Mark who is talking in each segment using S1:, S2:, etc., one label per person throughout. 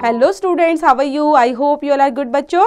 S1: Hello students, how are you? I hope you all are good बच्चों.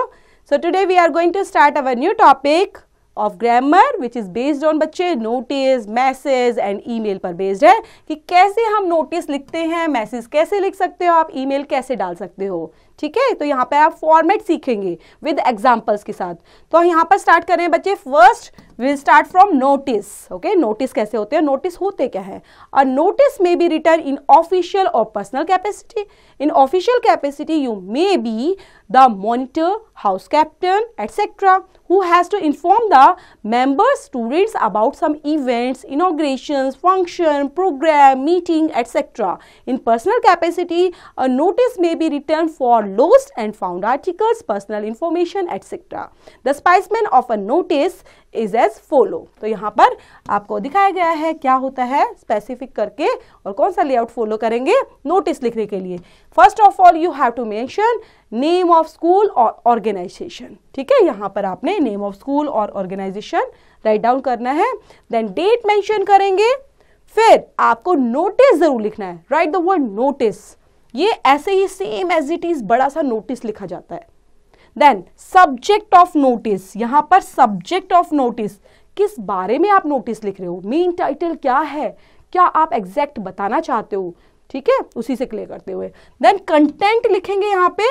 S1: So today we are going to start our new topic of grammar which is based on बच्चे notice, message and email पर based है कि कैसे हम notice लिखते हैं, message कैसे लिख सकते हो आप, email कैसे डाल सकते हो. ठीक है, तो यहाँ पे आप फॉर्मेट सीखेंगे विद एग्जाम्पल्स के साथ. तो यहाँ पर स्टार्ट करें बच्चे. First will start from notice. Okay, notice कैसे होते हैं, नोटिस होते क्या है. A notice may be written in official और personal capacity. In official capacity you may be the monitor, house captain etcetera who has to inform the members, students about some events, inaugurations, function, program, meeting, etc. In personal capacity, a notice may be written for lost and found articles, personal information, etc. The specimen of a notice is as follow. तो यहाँ पर आपको दिखाया गया है क्या होता है स्पेसिफिक करके और कौन सा लेआउट फॉलो करेंगे नोटिस लिखने के लिए. First of all you have to mention name of school और ऑर्गेनाइजेशन. ठीक है, यहाँ पर आपने नेम ऑफ स्कूल और ऑर्गेनाइजेशन राइट डाउन करना है. देन डेट मेंशन करेंगे. फिर आपको नोटिस जरूर लिखना है. Write the word notice. ये ऐसे ही सेम एज इट इज बड़ा सा नोटिस लिखा जाता है. Then subject of notice. यहां पर सब्जेक्ट ऑफ नोटिस किस बारे में आप नोटिस लिख रहे हो, मेन टाइटल क्या है, क्या आप एग्जैक्ट बताना चाहते हो. ठीक है, उसी से क्लियर करते हुए देन कंटेंट लिखेंगे यहाँ पे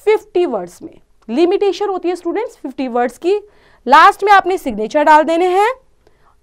S1: 50 वर्ड्स में. लिमिटेशन होती है स्टूडेंट्स 50 वर्ड्स की. लास्ट में आपने सिग्नेचर डाल देने हैं,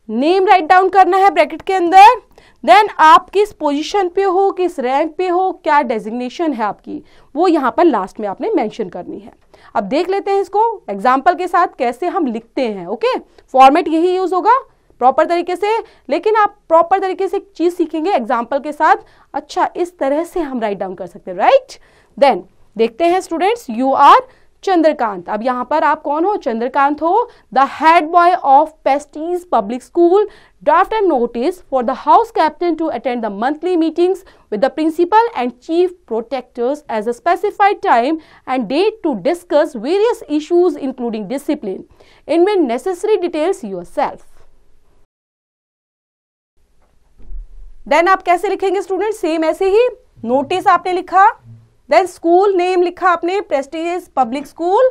S1: नेम राइट डाउन करना है ब्रैकेट के अंदर. देन आप किस पोजीशन पे हो, किस रैंक पे हो, क्या डेजिग्नेशन है आपकी, वो यहाँ पर लास्ट में आपने मेंशन करनी है. अब देख लेते हैं इसको एग्जाम्पल के साथ कैसे हम लिखते हैं. ओके, फॉर्मेट यही यूज होगा प्रॉपर तरीके से, लेकिन आप प्रॉपर तरीके से एक चीज सीखेंगे एग्जाम्पल के साथ. अच्छा, इस तरह से हम राइट डाउन कर सकते हैं. राइट, देन देखते हैं स्टूडेंट्स. You are Chandrakant. अब यहां पर आप कौन हो, चंद्रकांत हो. The head boy of prestige public school draft and notice for the house captain to attend the monthly meetings with the principal and chief protectors as a specified time and date to discuss various issues including discipline. Invent necessary details yourself. Then आप कैसे लिखेंगे student, same ऐसे ही notice आपने लिखा, then school name लिखा आपने prestigious public school,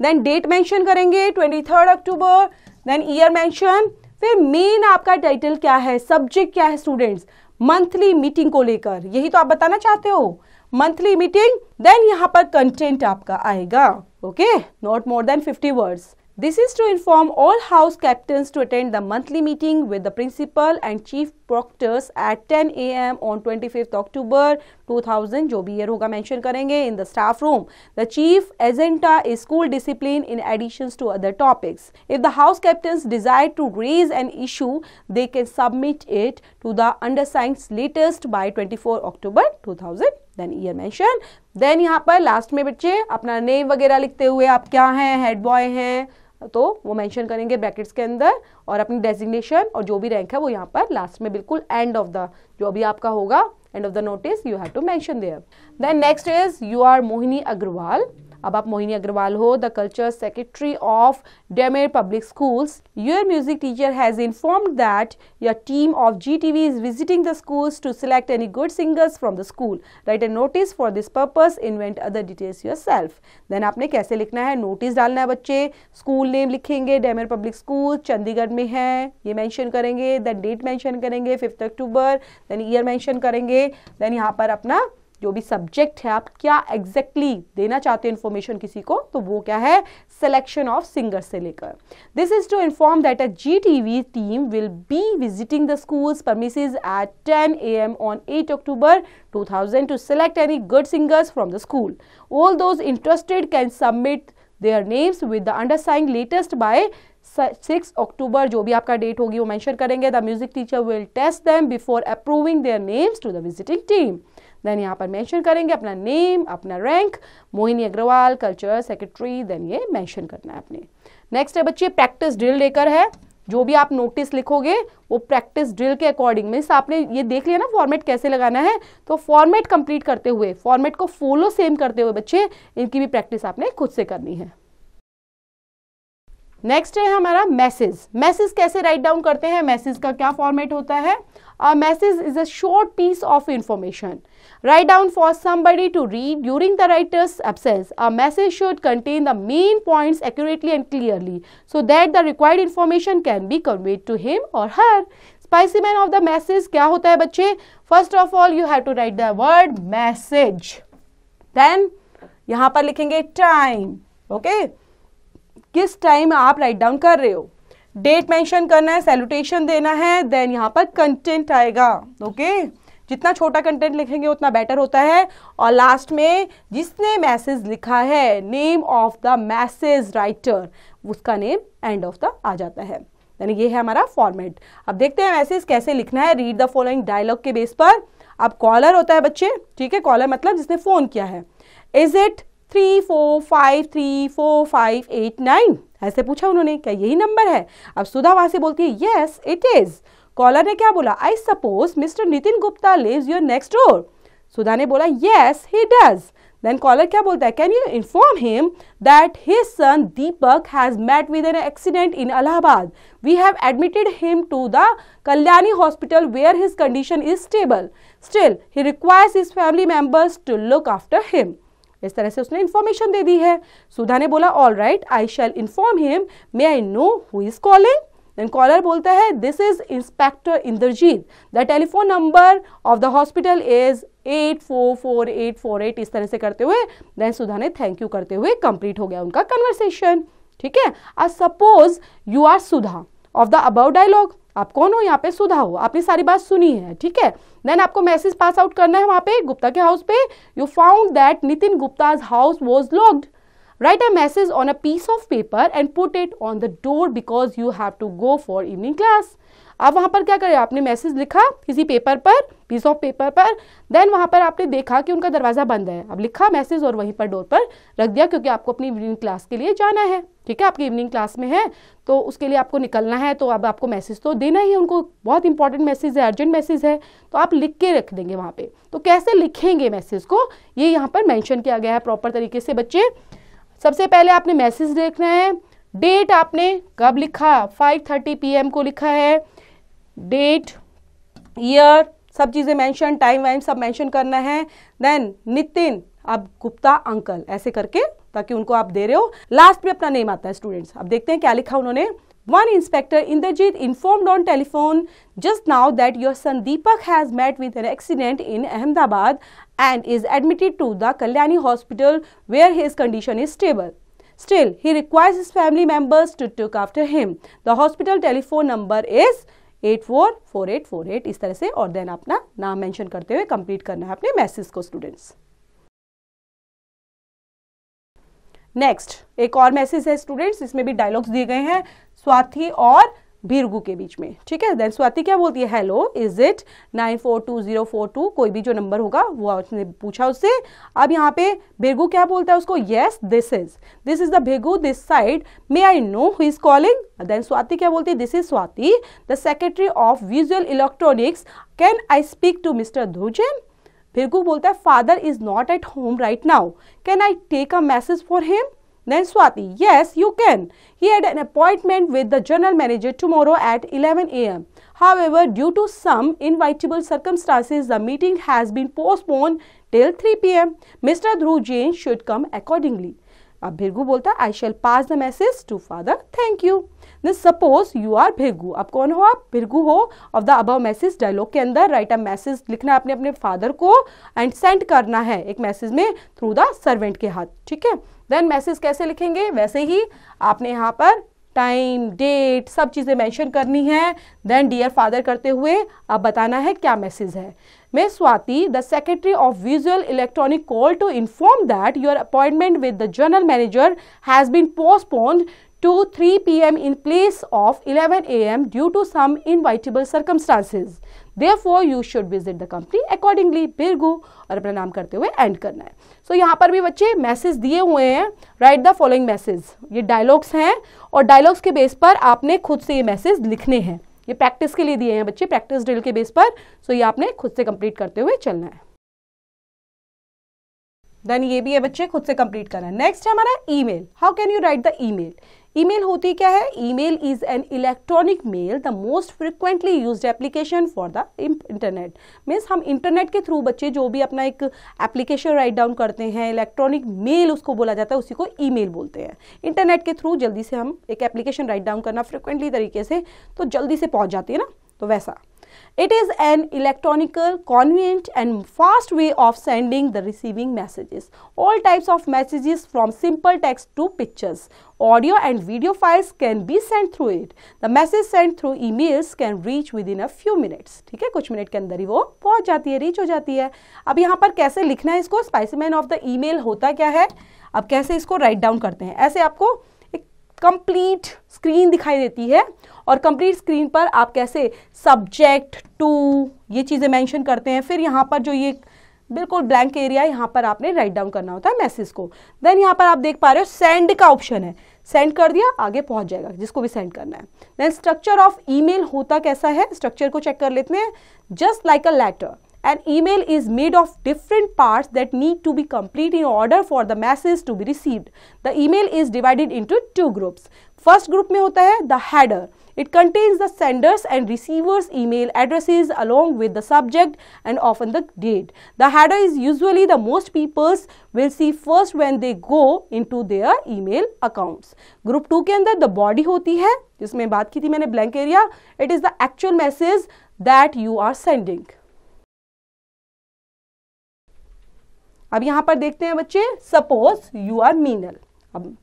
S1: then date mention करेंगे 23 October, then year mention. फिर मेन आपका टाइटल क्या है, सब्जेक्ट क्या है स्टूडेंट्स, मंथली मीटिंग को लेकर, यही तो आप बताना चाहते हो मंथली मीटिंग. देन यहां पर कंटेंट आपका आएगा. Okay, not more than 50 words. This is to inform all house captains to attend the monthly meeting with the principal and chief proctors at 10 a.m. on 25th October 2000. जो भी year होगा mention करेंगे in the staff room. The chief agenda is school discipline in addition to other topics. If the house captains desire to raise an issue, they can submit it to the undersigned latest by 24 October 2000. Then year mention. Then यहाँ पर last में बच्चे अपना name वगैरह लिखते हुए आप क्या हैं, हेड बॉय हैं तो वो मेंशन करेंगे ब्रैकेट्स के अंदर, और अपनी डेजिग्नेशन और जो भी रैंक है वो यहाँ पर लास्ट में बिल्कुल एंड ऑफ द जो भी आपका होगा end of the notice you have to mention there. Then next is you are Mohini Agarwal. अब आप मोहिनी अग्रवाल हो, the culture secretary of Demer public schools. Your music teacher has informed that your team of GTV is visiting the schools to select any good singers from the school. Write a notice for this purpose. Invent other details yourself. Then आपने कैसे लिखना है, notice डालना है बच्चे, school name लिखेंगे डेमेर public school Chandigarh में है ये मेंशन करेंगे, देन डेट मेंशन करेंगे 5 अक्टूबर, देन ईयर मेंशन करेंगे. देन यहाँ पर अपना जो भी सब्जेक्ट है आप क्या एग्जैक्टली देना चाहते हैं इन्फॉर्मेशन किसी को, तो वो क्या है, सिलेक्शन ऑफ सिंगर से लेकर. This is to inform that a GTV team will be visiting the schools premises at 10 a.m. on 8 October 2000 to select any good singers from the school. All those interested can submit their names with the undersigned latest by 6 October. जो भी आपका date होगी वो mention करेंगे. The music teacher will test them before approving their names to the visiting team. Then यहाँ पर mention करेंगे अपना नेम, अपना rank, Mohini Agrawal culture secretary, then ये मेंशन करना है आपने. नेक्स्ट है बच्चे प्रैक्टिस ड्रिल लेकर है. जो भी आप नोटिस लिखोगे वो प्रैक्टिस ड्रिल के अकॉर्डिंग मीन्स आपने ये देख लिया ना फॉर्मेट कैसे लगाना है, तो फॉर्मेट कंप्लीट करते हुए, फॉर्मेट को फॉलो सेम करते हुए बच्चे इनकी भी प्रैक्टिस आपने खुद से करनी है. नेक्स्ट है हमारा मैसेज। मैसेज कैसे राइट डाउन करते हैं, मैसेज का क्या फॉर्मेट होता है? A message is a short piece of information. Write down for somebody to read during the writer's absence. A message should contain the main points accurately and clearly so that the required information can be conveyed to him or her. Specimen of the message क्या होता है बच्चे? First of all, you have to write the word message. Then यहाँ पर लिखेंगे time. Okay? किस time आप write down कर रहे हो, डेट मेंशन करना है, सैल्यूटेशन देना है, देन यहाँ पर कंटेंट आएगा। ओके, जितना छोटा कंटेंट लिखेंगे उतना बेटर होता है। और लास्ट में जिसने मैसेज लिखा है, name of the message writer, उसका नेम एंड ऑफ द आ जाता है। यानी ये है हमारा फॉर्मेट। अब देखते हैं मैसेज कैसे लिखना है। रीड द फॉलोइंग डायलॉग के बेस पर। अब कॉलर होता है बच्चे, ठीक है, कॉलर मतलब जिसने फोन किया है। इज इट 34534589, ऐसे पूछा उन्होंने, क्या यही नंबर है? अब सुधा वहां से बोलती है यस इट इज। कॉलर ने क्या बोला? I suppose mister Nitin Gupta lives your next door. Sudha ने बोला yes he does. Then caller क्या बोलता है? Can you inform him that his son Deepak has met with an accident in Allahabad. We have admitted him to the Kalyani hospital where his condition is stable. Still he requires his family members to look after him. इस तरह से उसने information दे दी है। सुधा ने बोला all right I shall inform him, may I know who is calling. Then caller बोलता है this is inspector Indrajit, the telephone number of the hospital is 844848। इस तरह से करते हुए देन सुधा ने थैंक यू करते हुए कंप्लीट हो गया उनका कन्वर्सेशन। ठीक है, आज suppose you are Sudha of the above dialogue. आप कौन हो? यहाँ पे सुधा हो, आपने सारी बात सुनी है, ठीक है। देन आपको मैसेज पास आउट करना है वहां पे गुप्ता के हाउस पे। You found that Nitin Gupta's house was locked. Write a message on a piece of paper and put it on the door because you have to go for evening class. अब वहां पर क्या करें? आपने मैसेज लिखा किसी पेपर पर, पीस ऑफ पेपर पर। देन वहां पर आपने देखा कि उनका दरवाजा बंद है। अब लिखा मैसेज और वहीं पर डोर पर रख दिया, क्योंकि आपको अपनी इवनिंग क्लास के लिए जाना है। ठीक है, आपकी इवनिंग क्लास में है तो उसके लिए आपको निकलना है, तो अब आपको मैसेज तो देना ही है उनको। बहुत इंपॉर्टेंट मैसेज है, अर्जेंट मैसेज है, तो आप लिख के रख देंगे वहां पे। तो कैसे लिखेंगे मैसेज को, ये यहाँ पर मेंशन किया गया है प्रॉपर तरीके से बच्चे। सबसे पहले आपने मैसेज देखना है। डेट आपने कब लिखा? 5:30 PM को लिखा है। डेट, ईयर, सब चीजें मेंशन, टाइम वाइम सब मेंशन करना है। देन नितिन, अब गुप्ता अंकल, ऐसे करके, ताकि उनको आप दे रहे हो। लास्ट में अपना नेम आता है स्टूडेंट्स। अब देखते हैं क्या लिखा उन्होंने। One Inspector Indrajit informed on telephone just now that your son Deepak has met with an accident in Ahmedabad and is admitted to the Kalyani hospital where his condition is stable. Still, he requires his family members to look after him. The hospital telephone number is 844848। इस तरह से, और then अपना नाम mention करते हुए complete करना है अपने मैसेज को स्टूडेंट्स। नेक्स्ट एक और मैसेज है स्टूडेंट्स, इसमें भी डायलॉग्स दिए गए हैं स्वाति और भीरगू के बीच में। ठीक है, देन स्वाति क्या बोलती है? हेलो, इज इट 942042, कोई भी जो नंबर होगा वो उसने पूछा उससे। अब यहाँ पे भीरगू क्या बोलता है उसको? Yes this is the Bhrigu this side, may I know who is calling. Then Swati क्या बोलती है? This is Swati, the secretary of visual electronics, can I speak to mister Dhruv Jain. Bhrigu बोलता है father is not at home right now, can I take a message for him. Then Swati, yes, you can. He had an appointment with the general manager tomorrow at 11 AM. However, due to some inevitable circumstances, the meeting has been postponed till 3 PM. Mr. Dhruv Jain should come accordingly. अब भीरगू बोलता है I shall pass the message to father. Thank you. Then suppose you are Bhrigu. अब कौन हो आप? भीरगू हो। of the above message dialogue के अंदर राइट अ मैसेज लिखना है अपने फादर को एंड सेंड करना है एक मैसेज में थ्रू द सर्वेंट के हाथ। ठीक है, देन मैसेज कैसे लिखेंगे? वैसे ही आपने यहाँ पर टाइम, डेट, सब चीजें मेंशन करनी है। देन डियर फादर करते हुए अब बताना है क्या मैसेज है। मैं Swati, the secretary of visual electronic, call to inform that your appointment with the general manager has been postponed to 3 PM in place of 11 AM due to some inevitable circumstances. Therefore, you should visit the company accordingly. Bhrigu, और अपना नाम करते हुए and करना है। सो यहाँ पर भी बच्चे मैसेज दिए हुए हैं। राइट द फॉलोइंग मैसेज, ये डायलॉग्स हैं और डायलॉग्स के बेस पर आपने खुद से ये मैसेज लिखने हैं। ये प्रैक्टिस के लिए दिए हैं बच्चे, प्रैक्टिस ड्रिल के बेस पर। सो ये आपने खुद से कंप्लीट करते हुए चलना है। देन ये भी है बच्चे खुद से कंप्लीट करना है। नेक्स्ट है हमारा email. How can you write the email? Email होती क्या है? Email is an electronic mail, the most frequently used application for the internet. Means हम इंटरनेट के थ्रू बच्चे जो भी अपना एक एप्लीकेशन राइट डाउन करते हैं, इलेक्ट्रॉनिक मेल उसको बोला जाता है, उसी को ईमेल बोलते हैं। इंटरनेट के थ्रू जल्दी से हम एक एप्लीकेशन राइट डाउन करना फ्रिक्वेंटली तरीके से, तो जल्दी से पहुंच जाती है ना, तो वैसा। It is an electronical, convenient and fast way of sending the receiving messages. All types of messages from simple text to pictures, audio and video files can be sent through it. The message sent through emails can reach within a few minutes. ठीक है, कुछ minute के अंदर ही वो पहुंच जाती है, reach हो जाती है। अब यहाँ पर कैसे लिखना है इसको, स्पाइसीमैन ऑफ द ईमेल होता क्या है, अब कैसे इसको राइट डाउन करते हैं। ऐसे आपको एक कंप्लीट स्क्रीन दिखाई देती है और कंप्लीट स्क्रीन पर आप कैसे सब्जेक्ट टू ये चीज़ें मेंशन करते हैं। फिर यहाँ पर जो ये बिल्कुल ब्लैंक एरिया है, यहाँ पर आपने राइट डाउन करना होता है मैसेज को। देन यहाँ पर आप देख पा रहे हो सेंड का ऑप्शन है, सेंड कर दिया, आगे पहुँच जाएगा जिसको भी सेंड करना है। देन स्ट्रक्चर ऑफ ईमेल होता कैसा है, स्ट्रक्चर को चेक कर लेते हैं। Just like a letter, an email is made of different parts that need to be complete in order for the message to be received. The email is divided into two groups. First group में होता है the header. It contains the sender's and receiver's email addresses along with the subject and often the date. The header is usually the most people will see first when they go into their email accounts. Group 2 के अंदर the body होती है, जिसमें बात की थी मैंने blank area. It is the actual message that you are sending. अब यहाँ पर देखते हैं बच्चे, सपोज यू आर मीनल, अब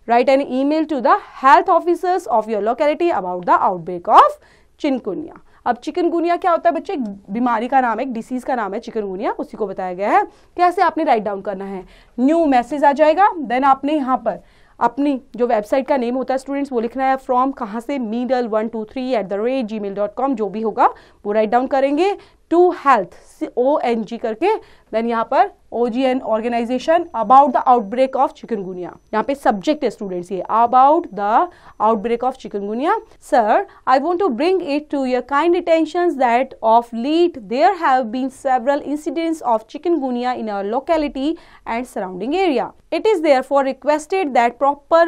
S1: write an email to the health officers of your locality about the outbreak of chikungunya. अब चिकनगुनिया क्या होता है बच्चे, बीमारी का नाम है, एक डिसीज का नाम है चिकनगुनिया, उसी को बताया गया है। कैसे आपने राइट डाउन करना है, न्यू मैसेज आ जाएगा, देन आपने यहाँ पर अपनी जो वेबसाइट का नेम होता है स्टूडेंट्स वो लिखना है, फ्रॉम कहाँ से, meedle123@gmail.com, जो भी होगा वो राइट डाउन करेंगे, टू हेल्थ ONG करके, देन यहाँ पर OGN organisation, about the outbreak of chikungunya. यहाँ पे सब्जेक्ट है स्टूडेंट्स ये, about the outbreak of chikungunya. Sir, I want to bring it to your kind attention that of late there have been several incidents of chikungunya in our locality and surrounding area. It is therefore requested that proper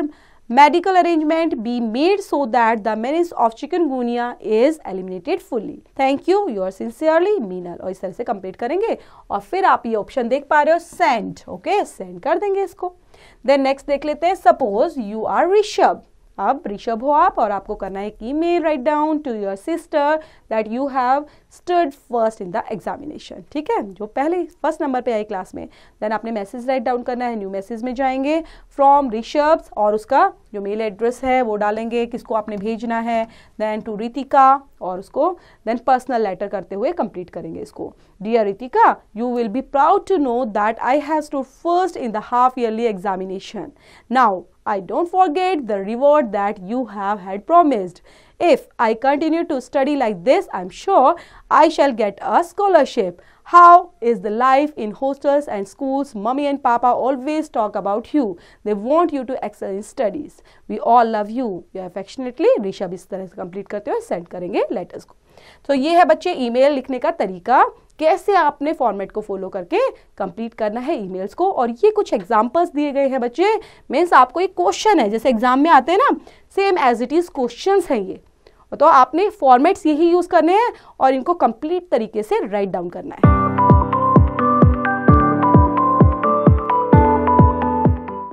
S1: medical arrangement be made so that the menace of chikungunya is eliminated fully. Thank you. You are sincerely Meenal. और इस तरह से complete करेंगे और फिर आप ये option देख पा रहे हो सेंड, ओके, सेंड कर देंगे इसको। देन नेक्स्ट देख लेते हैं, सपोज यू आर ऋषभ। अब ऋषभ हो आप और आपको करना है एक email write down to your sister that you have stood first in the examination. ठीक है, जो पहले फर्स्ट नंबर पे आई क्लास में। देन आपने मैसेज राइट डाउन करना है, न्यू मैसेज में जाएंगे, फ्रॉम ऋषभ, और उसका जो मेल एड्रेस है वो डालेंगे, किसको आपने भेजना है, देन टू रितिका, और उसको देन पर्सनल लेटर करते हुए कंप्लीट करेंगे इसको। Dear Ritika, you will be proud to know that I have stood first in the half yearly examination. Now I don't forget the reward that you have had promised. If I continue to study like this, I'm sure I shall get a scholarship. How is the life in hostels and schools? Mummy and Papa always talk about you. They want you to excel in studies. We all love you. You affectionately, Rishabh. इस तरह से complete करते हुए send करेंगे letters को। तो ये है बच्चे ईमेल लिखने का तरीका, कैसे आपने फॉर्मेट को फॉलो करके कंप्लीट करना है ईमेल्स को। और ये कुछ एग्जांपल्स दिए गए हैं बच्चे, मीन्स आपको एक क्वेश्चन है, जैसे एग्जाम में आते हैं ना, same as it is questions हैं ये, तो आपने फॉर्मेट्स यही यूज करने हैं और इनको कंप्लीट तरीके से राइट डाउन करना है।